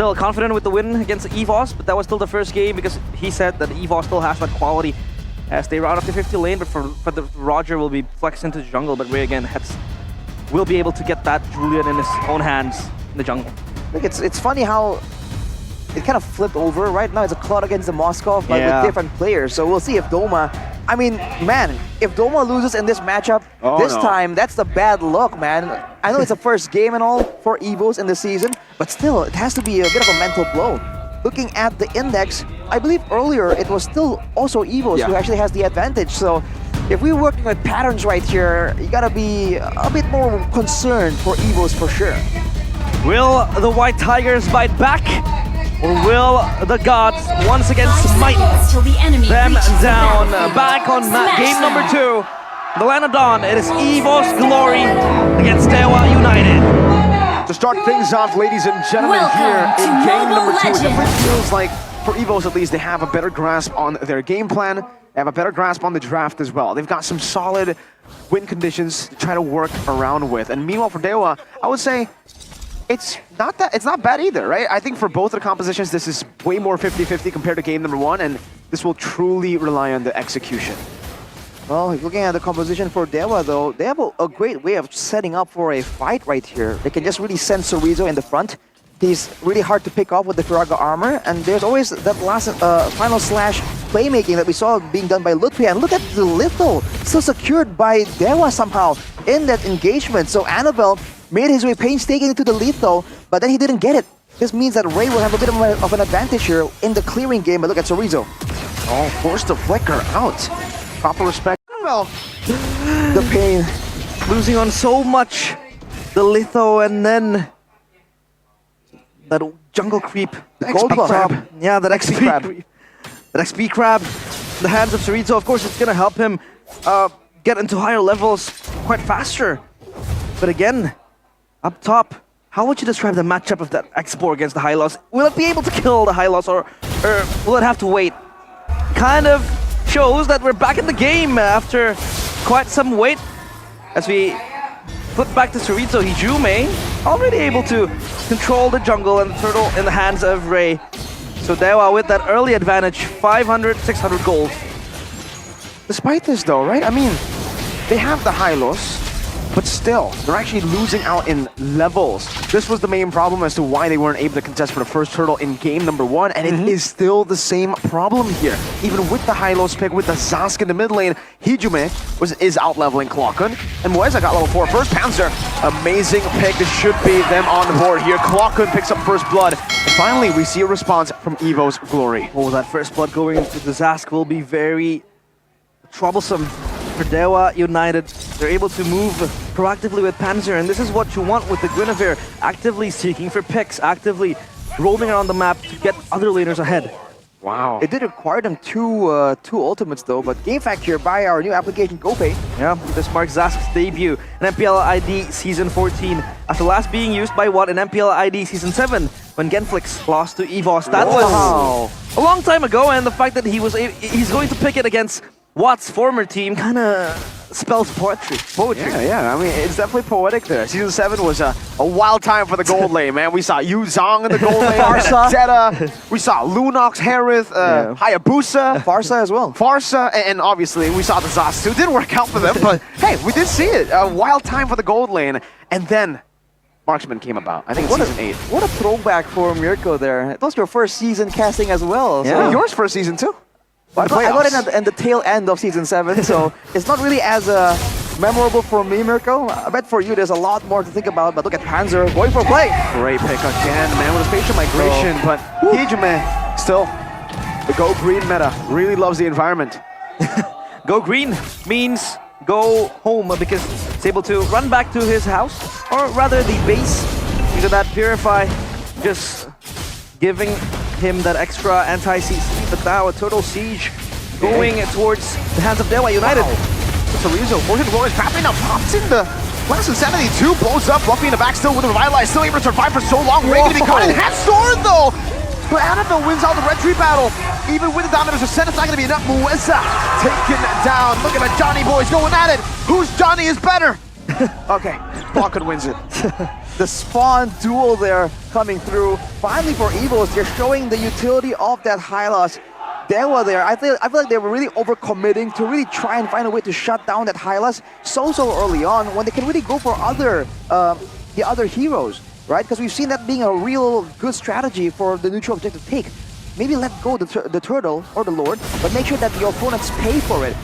still confident with the win against EVOS, but that was still the first game because he said that EVOS still has that quality as they round up to 50 lane, but for the Roger will be flexed into jungle, but Ray again will be able to get that Julian in his own hands in the jungle. Look, it's funny how it kind of flipped over. Right now it's a Cloud against the Moskov, but with different players. So we'll see if Doma, I mean, man, if Doma loses in this matchup this time, that's the bad luck, man. I know it's the first game and all for EVOS in the season, but still, it has to be a bit of a mental blow. Looking at the index, I believe earlier it was still also EVOS who actually has the advantage. So if we're working with patterns right here, you gotta be a bit more concerned for EVOS for sure. Will the White Tigers bite back? Or will the gods once again smite them down? Back on game number 2. The Land of Dawn, it is EVOS Glory against DEWA United. To start things off, ladies and gentlemen, here in game number 2, it definitely feels like, for EVOS at least, they have a better grasp on their game plan. They have a better grasp on the draft as well. They've got some solid win conditions to try to work around with. And meanwhile, for DEWA, I would say, it's not bad either, right? I think for both of the compositions, this is way more 50-50 compared to game number 1, and this will truly rely on the execution. Well, looking at the composition for DEWA though, they have a great way of setting up for a fight right here. They can just really send Chorizo in the front. He's really hard to pick off with the Firaga armor, and there's always that last final slash playmaking that we saw being done by Lutfi. And look at the Litho, still secured by DEWA somehow in that engagement. So Annabelle made his way painstakingly to the Litho, but then he didn't get it. This means that Ray will have a bit of an advantage here in the clearing game, but look at Chorizo. Oh, forced the flicker out. Proper respect. Well, the pain. Losing on so much. The Litho and then that jungle creep. The gold crab. Yeah, that XP crab. That XP crab in the hands of Chorizo, of course, it's going to help him get into higher levels quite faster. But again, up top, how would you describe the matchup of that X-Boar against the Hylos? Will it be able to kill the Hylos, or will it have to wait? Kind of shows that we're back in the game after quite some wait. As we flip back to Chorizo, Hijume already able to control the jungle and the turtle in the hands of Ray. So DEWA with that early advantage, 500, 600 gold. Despite this though, right? I mean, they have the Hylos, but still, they're actually losing out in levels. This was the main problem as to why they weren't able to contest for the first turtle in game number 1, and it is still the same problem here. Even with the Hylos pick, with the Zask in the mid lane, Hijume is out-leveling Clockun, and Moeza got level 4 first. Panzer, amazing pick. This should be them on the board here. Clockun picks up first blood, and finally we see a response from EVOS Glory. Oh, that first blood going into the Zask will be very troublesome for DEWA United. They're able to move proactively with Panzer, and this is what you want with the Guinevere, actively seeking for picks, actively roaming around the map to get other laners ahead. Wow. It did require them two ultimates though, but game fact here by our new application GoPay. Yeah, this marks Zask's debut in MPL ID Season 14, after last being used by Watt in MPL ID Season 7 when Genflix lost to EVOS. That was a long time ago, and the fact that he's going to pick it against Watt's former team kind of spells poetry. Yeah, I mean, it's definitely poetic there. Season 7 was a wild time for the gold lane, man. We saw Yu Zhong in the gold lane, Farsa, Zeta. We saw Lunox, Harith, Hayabusa. Farsa as well. Farsa, and obviously we saw the Zas too. Didn't work out for them, but hey, we did see it. A wild time for the gold lane. And then Marksman came about. I think it's Season 8. What a throwback for Mirko there. It was your first season casting as well. Yeah, so. Yours first season too. I got it at the tail end of Season 7, so it's not really as memorable for me, Mirko. I bet for you there's a lot more to think about, but look at Panzer going for play. Great pick again, man, with a spatial migration, but Hijume still, the go green meta, really loves the environment. Go green means go home, because it's able to run back to his house, or rather the base, into that Purify, just giving him that extra anti-CC, but now a total siege going towards the hands of DEWA United. Chorizo, fortune roll is trapping now, pops in the Blast Insanity 2, blows up, Luffy in the back still with a Revitalize, still able to survive for so long, Ray gonna be caught in Hat Sword though! But Annabelle wins out the Red Tree battle, even with the Dominus Ascent, it's not gonna be enough. Moeza taken down, look at the Johnny boys going at it, whose Johnny is better? Okay, Pocket wins it. The spawn duel there coming through. Finally for EVOS, they're showing the utility of that Hylos. DEWA there, I feel like they were really overcommitting to really try and find a way to shut down that Hylos so early on when they can really go for the other heroes, right? Because we've seen that being a real good strategy for the neutral objective take. Maybe let go the turtle or the lord, but make sure that the opponents pay for it.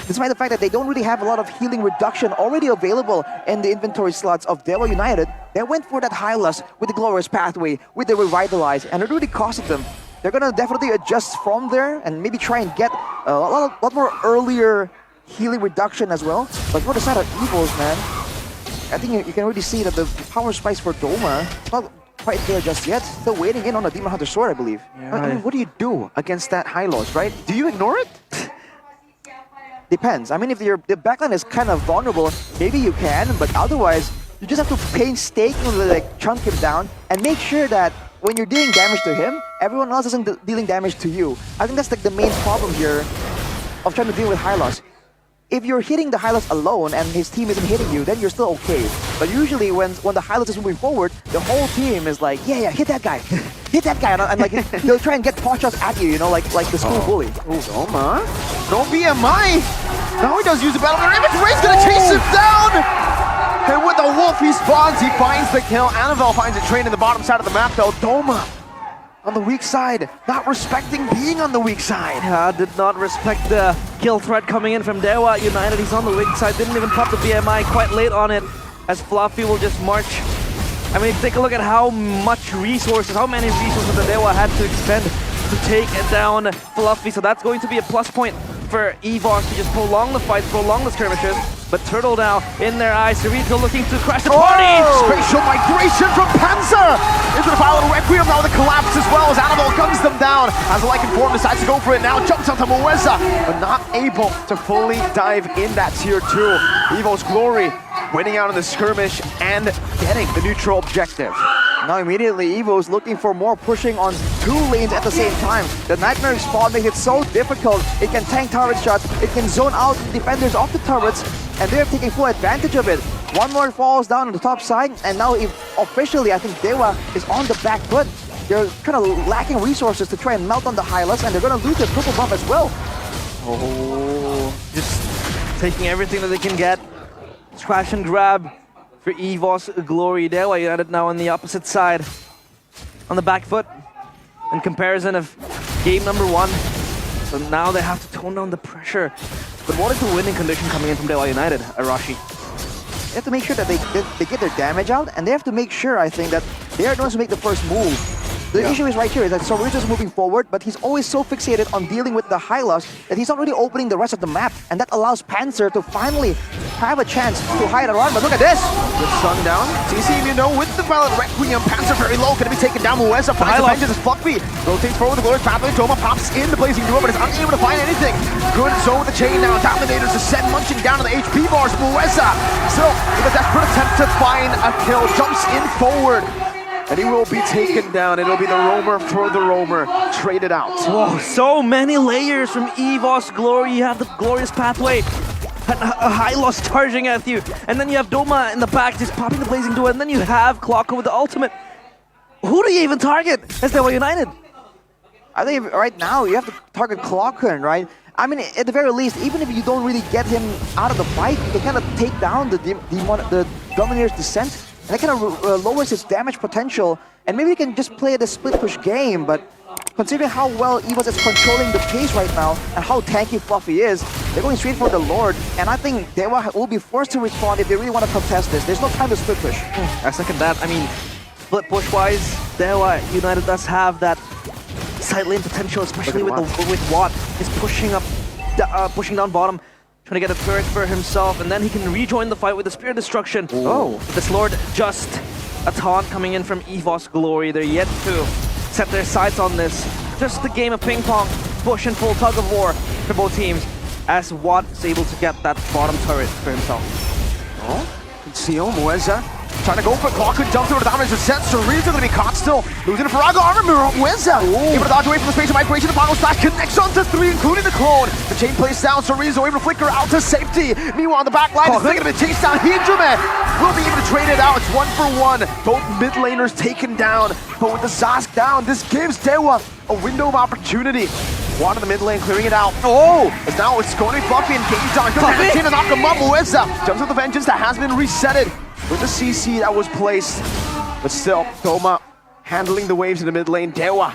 Despite the fact that they don't really have a lot of healing reduction already available in the inventory slots of DEWA United, they went for that Hylos with the Glorious Pathway, with the Revitalize, and it really costed them. They're gonna definitely adjust from there and maybe try and get a lot more earlier healing reduction as well. But for the side of EVOS, man, I think you can really see that the power spikes for Doma is not quite there just yet. Still waiting in on the Demon Hunter Sword, I believe. Yeah, I mean, what do you do against that Hylos, right? Do you ignore it? Depends. I mean, if the backline is kind of vulnerable, maybe you can, but otherwise, you just have to painstakingly like chunk him down and make sure that when you're dealing damage to him, everyone else isn't dealing damage to you. I think that's like the main problem here of trying to deal with Hylos. If you're hitting the Hylos alone and his team isn't hitting you, then you're still okay. But usually when the Hylos is moving forward, the whole team is like, yeah, hit that guy. Hit that guy. And like, they'll try and get pot shots at you, you know, like the school bully. Oh, Doma. No BMI. Now he does use the battle of image. Ray's gonna chase him down. And with the wolf, he spawns. He finds the kill. Annabelle finds a train in the bottom side of the map, though. Doma on the weak side, not respecting being on the weak side. Yeah, did not respect the kill threat coming in from DEWA United. He's on the weak side, didn't even pop the BMI quite late on it, as Fluffy will just march. I mean, take a look at how much resources, how many resources that DEWA had to expend to take down Fluffy. So that's going to be a plus point for EVOS to just prolong the fights, prolong the skirmishes. But Turtle now in their eyes, Cerrito looking to crash the party! Spatial migration from Panzer into the Violet Requiem now with the collapse as well as Annabelle guns them down as the Lycan Form decides to go for it now, jumps onto Moeza, but not able to fully dive in that tier 2. EVO's Glory winning out in the skirmish and getting the neutral objective. Now immediately EVO's looking for more pushing on 2 lanes at the same time. The Nightmare spawn makes it so difficult. It can tank turret shots, it can zone out defenders off the turrets, and they're taking full advantage of it. One more falls down on the top side, and now officially I think DEWA is on the back foot. They're kind of lacking resources to try and melt on the Hylos, and they're going to lose their purple buff as well. Oh, just taking everything that they can get. Crash and grab for EVOS Glory. DEWA United now on the opposite side, on the back foot, in comparison of game number 1. So now they have to tone down the pressure. But what is the winning condition coming in from DEWA United, Arashi? They have to make sure that they get their damage out, and they have to make sure, I think, that they are the ones who make the first move. The issue is right here, is that Cerrito's moving forward, but he's always so fixated on dealing with the Hylos that he's not really opening the rest of the map, and that allows Panzer to finally have a chance to hide around. But look at this! With Sundown, CC, you know, with the Violet Requiem, Panzer very low, gonna be taken down. Moeza finds the vengeance as Fluffy rotates forward with the Glorious Pathway. Doma pops in the Blazing Duel, but is unable to find anything. Good zone with the chain now. Dominators descend, munching down on the HP bars. Moeza still with a desperate attempt to find a kill, jumps in forward. And he will be taken down. It'll be the roamer for the roamer. Traded out. Whoa, so many layers from EVOS Glory. You have the Glorious Pathway, a Hylos charging at you, and then you have Doma in the back just popping the Blazing Duel, and then you have Clocker with the ultimate. Who do you even target as DEWA United? I think right now you have to target Clocker, right? I mean, at the very least, even if you don't really get him out of the fight, you can kind of take down the Domineer's Descent. And that kind of lowers his damage potential, and maybe you can just play the split push game, but considering how well EVOS is controlling the pace right now, and how tanky Fluffy is, they're going straight for the Lord, and I think DEWA will be forced to respond if they really want to contest this. There's no time to split push. I second that. I mean, split push-wise, DEWA United does have that side lane potential, especially with Watt. He's pushing up, pushing down bottom, trying to get a turret for himself, and then he can rejoin the fight with the Spear Destruction. Ooh. Oh, this Lord just a taunt coming in from EVOS Glory. They're yet to set their sights on this. Just a game of ping pong, push and pull, tug of war for both teams, as Watt is able to get that bottom turret for himself. Oh, Conceal, Moeza Trying to go for it. Clock could jump through the damage with set. Cerezo gonna be caught still. Losing the Faraga armor. Mueza able to dodge away from the space of migration. The final slash connects onto 3, including the clone. The chain plays down. Cerezo able to flicker out to safety. Meanwhile, on the back line, it's going to be chased down. Hijime will be able to trade it out. It's 1 for 1. Both mid laners taken down. But with the Zask down, this gives DEWA a window of opportunity. One in the mid lane clearing it out. Oh! As now it's going to be Fluffy engaged on. Good team to knock him up. Mueza jumps with the vengeance that has been resetted with the CC that was placed. But still, Doma handling the waves in the mid lane. DEWA,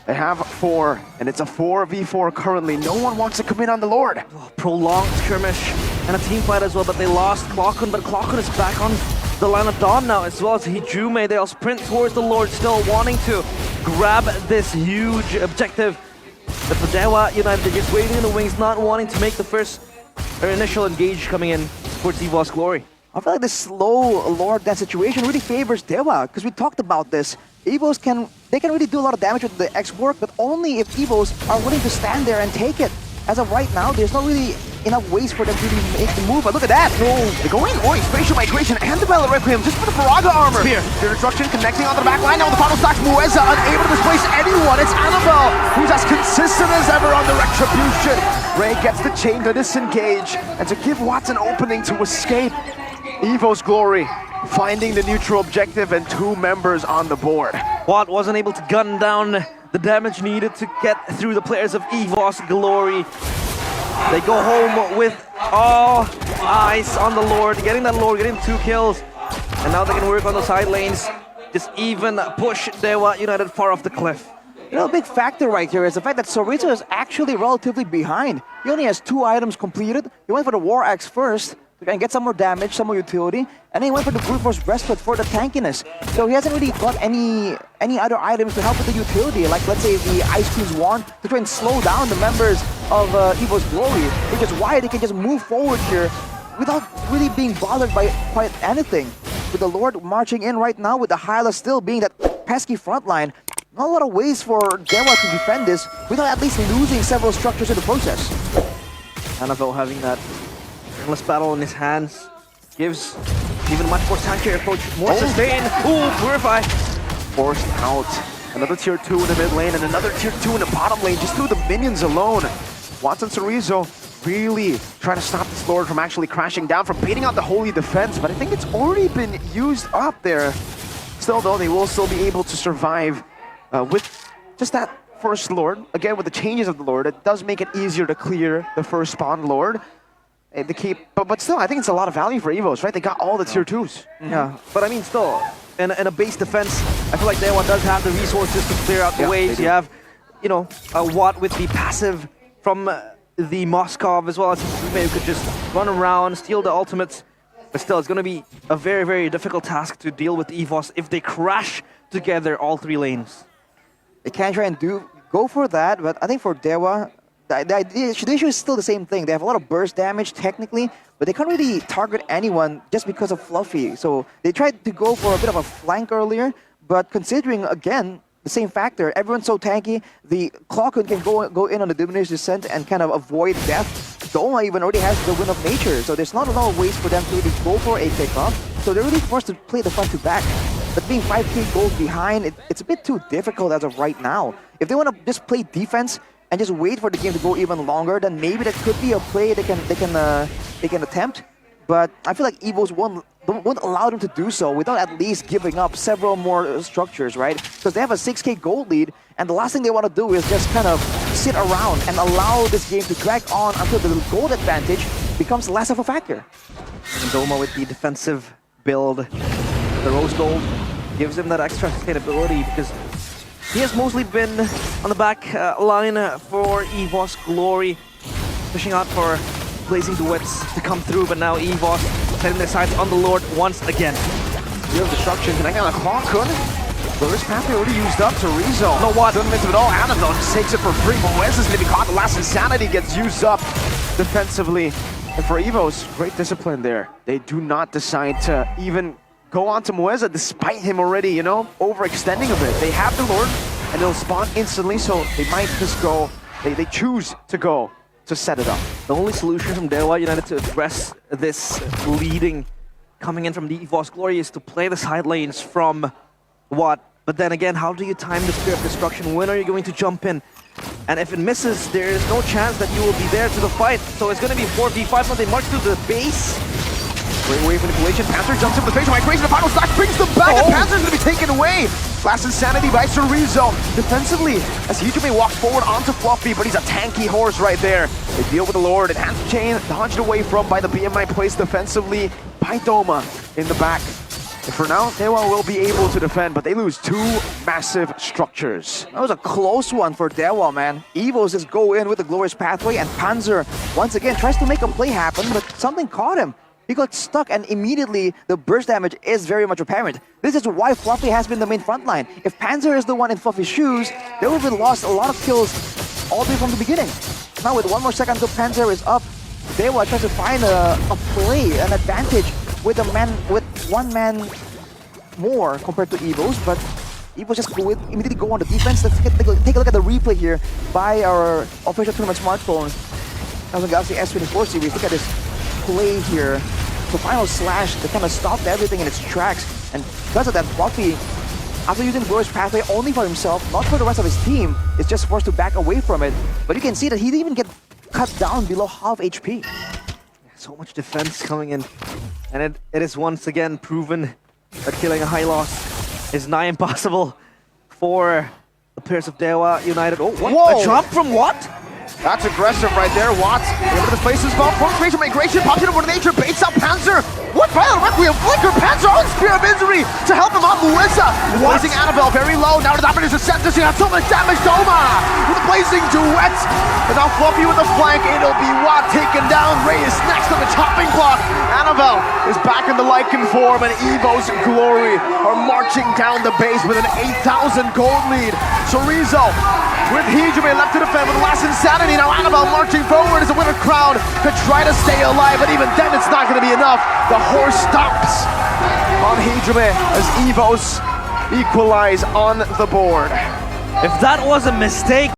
they have 4, and it's a 4v4 currently. No one wants to come in on the Lord. Prolonged skirmish and a team fight as well, but they lost Clockun, but Clockun is back on the line of Dawn now, as well as Hijime. They'll sprint towards the Lord, still wanting to grab this huge objective. But for DEWA United, they're just waiting in the wings, not wanting to make the first or initial engage coming in towards EVOS Glory. I feel like this slow Lord Dance situation really favors DEWA, because we talked about this. EVOS can really do a lot of damage with the X work, but only if EVOS are willing to stand there and take it. As of right now, there's not really enough ways for them to really make the move. But look at that! They go in. Oh, spatial migration and the Bella Requiem just for the Faraga armor. Spear. The destruction connecting onto the back line. Now the final stacks. Mueza unable to displace anyone. It's Annabelle who's as consistent as ever on the retribution. Ray gets the chain to disengage and to give Watts an opening to escape. EVOS Glory finding the neutral objective and 2 members on the board. Watt wasn't able to gun down the damage needed to get through the players of EVOS Glory. They go home with all eyes on the Lord, getting that Lord, getting 2 kills. And now they can work on the side lanes, just even push DEWA United far off the cliff. You know, a big factor right here is the fact that Cerezo is actually relatively behind. He only has 2 items completed. He went for the War Axe first to try and get some more damage, some more utility, and then he went for the Brute Force Breastplate for the tankiness. So he hasn't really got any other items to help with the utility, like let's say the Ice Queen's Wand to try and slow down the members of EVOS Glory, which is why they can just move forward here without really being bothered by quite anything. With the Lord marching in right now, with the Hyla still being that pesky front line, not a lot of ways for DEWA to defend this without at least losing several structures in the process. Annabelle having that endless battle in his hands gives even much more tankier approach, more sustain. Ooh, Purify. Forced out. Another tier 2 in the mid lane and another tier 2 in the bottom lane just through the minions alone. Watts and Cerezo really trying to stop this Lord from actually crashing down, from baiting out the Holy Defense, but I think it's already been used up there. Still though, they will still be able to survive with just that first Lord. Again, with the changes of the Lord, it does make it easier to clear the first spawn Lord. They keep, but still, I think it's a lot of value for EVOS, right? They got all the tier 2s. Yeah, but I mean, still, in a base defense, I feel like DEWA does have the resources to clear out the waves. You have, you know, Watt with the passive from the Moskov, as well as Hijime, who could just run around, steal the ultimates. But still, it's going to be a very, very difficult task to deal with EVOS if they crash together all 3 lanes. They can try and go for that, but I think for DEWA, the issue is still the same thing. They have a lot of burst damage technically, but they can't really target anyone just because of Fluffy. So they tried to go for a bit of a flank earlier, but considering, again, the same factor, everyone's so tanky, the Clockun can go in on the Diminutive Descent and kind of avoid death. Doma even already has the Wind of Nature, so there's not a lot of ways for them to really go for a kickoff. So they're really forced to play the front to back. But being 5k gold behind, it's a bit too difficult as of right now. If they want to just play defense and just wait for the game to go even longer, then maybe that could be a play they can attempt. But I feel like EVOS won't allow them to do so without at least giving up several more structures, right? Because they have a 6k gold lead, and the last thing they want to do is just kind of sit around and allow this game to drag on until the gold advantage becomes less of a factor. And Doma with the defensive build, the Rose Gold, gives him that extra sustainability because he has mostly been on the back line for EVOS Glory, pushing out for Blazing Duets to come through, but now EVOS setting their sights on the Lord once again. Real destruction connecting on the Clockun. First pathway already used up to Rizzo. No what? Doesn't miss it at all. Annabelle just takes it for free. Mueza's gonna be caught. The last insanity gets used up defensively. And for EVOS, great discipline there. They do not decide to even go on to Mueza despite him already, you know, overextending a bit. They have the Lord and they'll spawn instantly, so they might just go, they choose to go to set it up. The only solution from DEWA United to address this leading coming in from the EVOS Glory is to play the side lanes from Watt. But then again, how do you time the Spear of Destruction? When are you going to jump in? And if it misses, there is no chance that you will be there to the fight. So it's going to be 4v5 when they march to the base. Great wave manipulation. Panzer jumps in with the facial migration. The final stack brings them back, and Panzer's going to be taken away. Last Insanity by Chorizo. Defensively, as Hijime walks forward onto Fluffy, but he's a tanky horse right there. They deal with the Lord. Enhanced Chain dodged away from by the BMI placed defensively by Doma in the back. And for now, DEWA will be able to defend, but they lose two massive structures. That was a close one for DEWA, man. EVOS just go in with the Glorious Pathway, and Panzer, once again, tries to make a play happen, but something caught him. He got stuck, and immediately the burst damage is very much apparent. This is why Fluffy has been the main front line. If Panzer is the one in Fluffy's shoes, they would have lost a lot of kills all the way from the beginning. Now with 1 more second until Panzer is up, DEWA tries to find a play, an advantage with one man more compared to EVOS, but EVOS just immediately go on the defense. Let's take a look at the replay here by our official tournament smartphone. Samsung Galaxy S14 series. Look at this play here. The final slash that kind of stopped everything in its tracks, and because of that, Fluffy, after using Glorious Pathway only for himself, not for the rest of his team, is just forced to back away from it. But you can see that he didn't even get cut down below half HP. So much defense coming in. And it is once again proven that killing a high loss is nigh impossible for the players of DEWA United. Oh, what? Whoa. A drop from what? That's aggressive right there. Watts able to displace his ball. Front facial migration, pops it over to nature, baits out Panzer. What? Violent Requiem, Flicker, Panzer on Spear of Misery to help him out. Luisa placing Annabelle very low. Now the dominance is set. She has so much damage. Doma with a blazing duet. And now Fluffy with the flank. It'll be Watt taken down. Ray is next on the chopping block. Annabelle is back in the Lycan form, and EVOS Glory are marching down the base with an 8,000 gold lead. Chorizo with Hijime left to defend with the last Insanity. Now Annabelle marching forward as a winner crowd to try to stay alive, but even then it's not going to be enough. The horse stops on Hijime as EVOS equalize on the board. If that was a mistake,